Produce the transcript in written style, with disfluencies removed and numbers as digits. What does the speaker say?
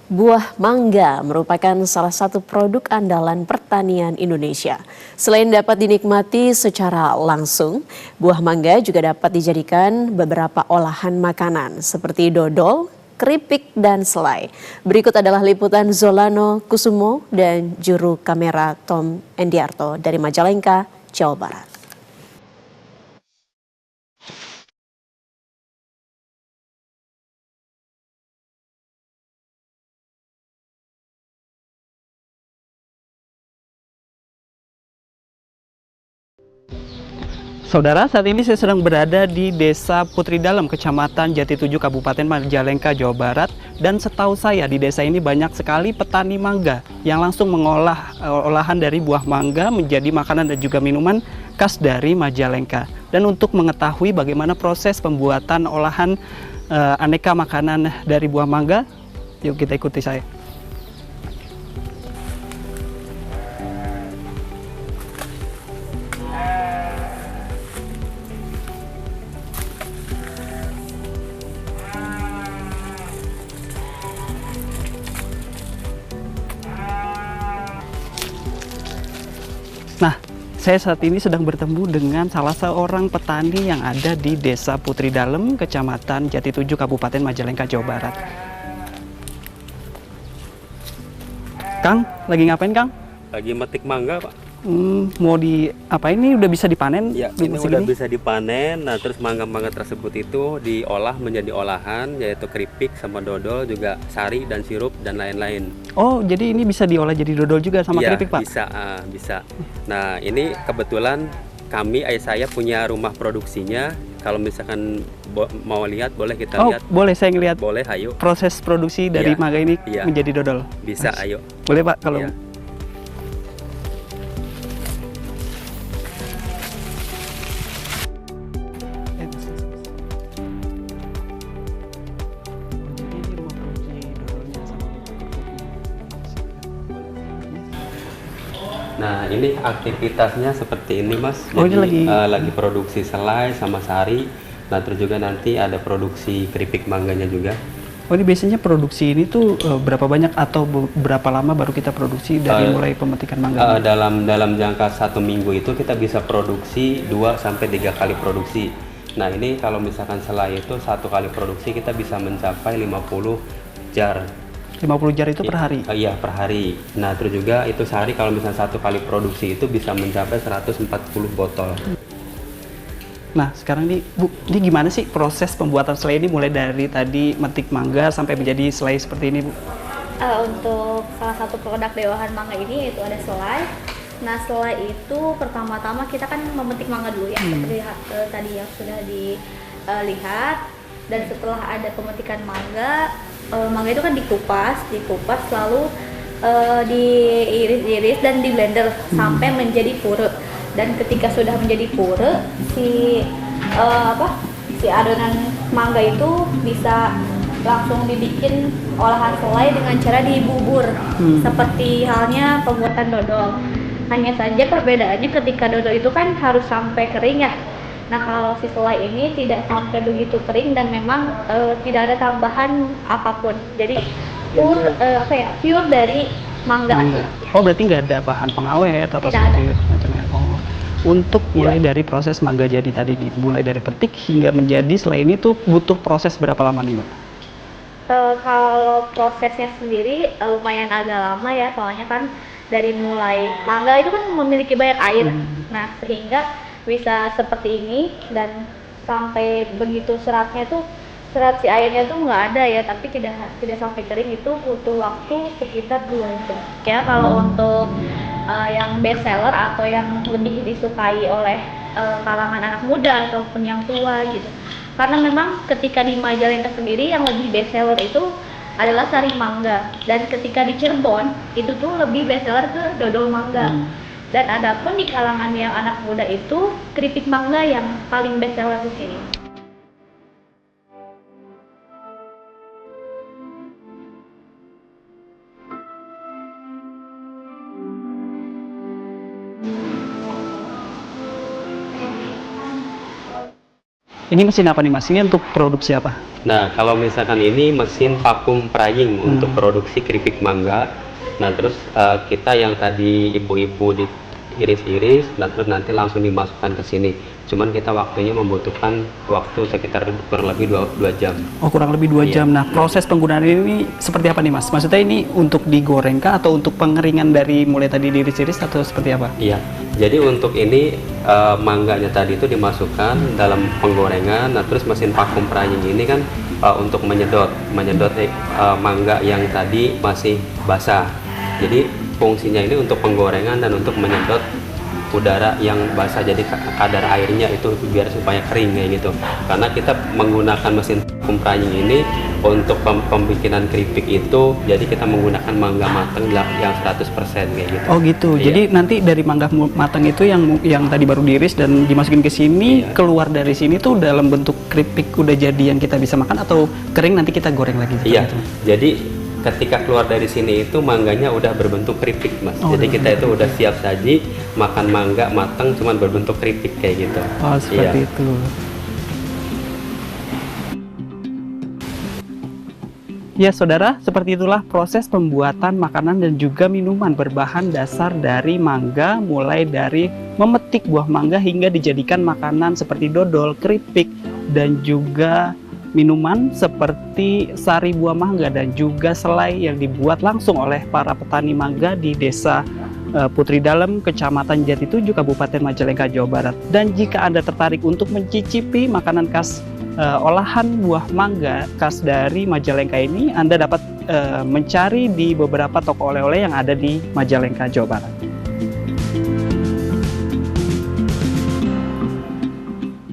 Buah mangga merupakan salah satu produk andalan pertanian Indonesia. Selain dapat dinikmati secara langsung, buah mangga juga dapat dijadikan beberapa olahan makanan seperti dodol, keripik, dan selai. Berikut adalah liputan Zolano Kusumo dan juru kamera Tom Endiarto dari Majalengka, Jawa Barat. Saudara, saat ini saya sedang berada di Desa Putri Dalem, Kecamatan Jati 7, Kabupaten Majalengka, Jawa Barat. Dan setahu saya di desa ini banyak sekali petani mangga yang langsung mengolah olahan dari buah mangga menjadi makanan dan juga minuman khas dari Majalengka. Dan untuk mengetahui bagaimana proses pembuatan olahan aneka makanan dari buah mangga, yuk kita ikuti saya. Nah, saya saat ini sedang bertemu dengan salah seorang petani yang ada di Desa Putri Dalem, Kecamatan Jati 7, Kabupaten Majalengka, Jawa Barat. Kang, lagi ngapain, Kang? Lagi metik mangga, Pak. Mau di apa ini udah bisa dipanen? Ya, ini udah bisa dipanen. Nah, terus mangga-mangga tersebut itu diolah menjadi olahan, yaitu keripik sama dodol, juga sari dan sirup dan lain-lain. Oh, jadi ini bisa diolah jadi dodol juga sama Ya, keripik, Pak? bisa. Nah, ini kebetulan ayah saya punya rumah produksinya. Kalau misalkan mau lihat, boleh kita lihat. Boleh saya ngelihat. Boleh, ayo. Proses produksi dari mangga ini menjadi dodol. Bisa, ayo. Boleh, Pak, kalau Nah, ini aktivitasnya seperti ini, Mas. Oh, Jadi ini lagi produksi selai sama sari. Nah, terus juga nanti ada produksi keripik mangganya juga. Oh, ini biasanya produksi ini tuh berapa banyak atau berapa lama baru kita produksi dari mulai pemetikan mangga? Dalam jangka 1 minggu itu kita bisa produksi 2 sampai 3 kali produksi. Nah, ini kalau misalkan selai itu 1 kali produksi kita bisa mencapai 50 jar. 50 jar itu per hari? Iya, per hari. Nah, terus juga itu sehari kalau misalnya 1 kali produksi itu bisa mencapai 140 botol. Nah, sekarang nih Bu, ini gimana sih proses pembuatan selai ini mulai dari tadi metik mangga sampai menjadi selai seperti ini, Bu? Untuk salah satu produk dari olahan mangga ini yaitu ada selai. Nah, selai itu pertama-tama kita kan memetik mangga dulu ya, seperti tadi yang sudah dilihat. Dan setelah ada pemetikan mangga, mangga itu kan dikupas lalu diiris-iris dan di blender sampai menjadi puree. Dan ketika sudah menjadi puree, si adonan mangga itu bisa langsung dibikin olahan selai dengan cara dibubur, seperti halnya pembuatan dodol. Hanya saja perbedaannya ketika dodol itu kan harus sampai kering ya. Nah, kalau si selai ini tidak sampai begitu kering dan memang tidak ada tambahan apapun. Jadi pure dari mangga. Oh, berarti nggak ada bahan pengawet atau seperti macamnya. Oh, untuk mulai dari proses mangga jadi tadi dimulai dari petik hingga menjadi selai ini tuh butuh proses berapa lama nih, Mbak? Kalau prosesnya sendiri lumayan agak lama ya, soalnya kan dari mulai mangga itu kan memiliki banyak air. Nah, sehingga bisa seperti ini dan sampai begitu serat si airnya tuh nggak ada ya, tapi tidak sampai kering itu butuh waktu sekitar 2 jam. Ya, kalau untuk yang best seller atau yang lebih disukai oleh kalangan anak muda ataupun yang tua gitu. Karena memang ketika di Majalengka sendiri yang lebih best seller itu adalah sari mangga, dan ketika di Cirebon itu tuh lebih best seller ke dodol mangga. Dan adapun di kalangan yang anak muda itu keripik mangga yang paling best seller di sini. Ini mesin apa nih Mas? Ini untuk produksi apa? Nah, kalau misalkan ini mesin vacuum prying untuk produksi keripik mangga. Nah, terus kita yang tadi ibu-ibu diiris-iris, dan terus nanti langsung dimasukkan ke sini. Cuman kita waktunya membutuhkan waktu sekitar kurang lebih 2 jam. Oh, kurang lebih 2 jam. Nah, proses penggunaan ini seperti apa nih Mas? Maksudnya ini untuk digoreng kah atau untuk pengeringan dari mulai tadi diiris-iris atau seperti apa? Iya, jadi untuk ini mangganya tadi itu dimasukkan dalam penggorengan. Nah, terus mesin vacuum prying ini kan untuk menyedot mangga yang tadi masih basah. Jadi fungsinya ini untuk penggorengan dan untuk menyedot udara yang basah, jadi kadar airnya itu biar supaya kering kayak gitu. Karena kita menggunakan mesin vacuum prying ini untuk pembikinan keripik itu, jadi kita menggunakan mangga matang yang 100% kayak gitu. Oh gitu. Iya. Jadi nanti dari mangga matang itu yang tadi baru diiris dan dimasukin ke sini, Iya. keluar dari sini tuh dalam bentuk keripik udah jadi yang kita bisa makan, atau kering nanti kita goreng lagi seperti Iya. itu? Jadi ketika keluar dari sini itu mangganya udah berbentuk keripik, Mas. Oh, Jadi kita itu udah siap saji makan mangga matang cuman berbentuk keripik kayak gitu. Oh, seperti Iya. itu. Ya saudara, seperti itulah proses pembuatan makanan dan juga minuman berbahan dasar dari mangga, mulai dari memetik buah mangga hingga dijadikan makanan seperti dodol, keripik, dan juga minuman seperti sari buah mangga dan juga selai yang dibuat langsung oleh para petani mangga di Desa Putri Dalem, Kecamatan Jatitujuh, Kabupaten Majalengka, Jawa Barat. Dan jika Anda tertarik untuk mencicipi makanan khas olahan buah mangga khas dari Majalengka ini, Anda dapat mencari di beberapa toko oleh-oleh yang ada di Majalengka, Jawa Barat.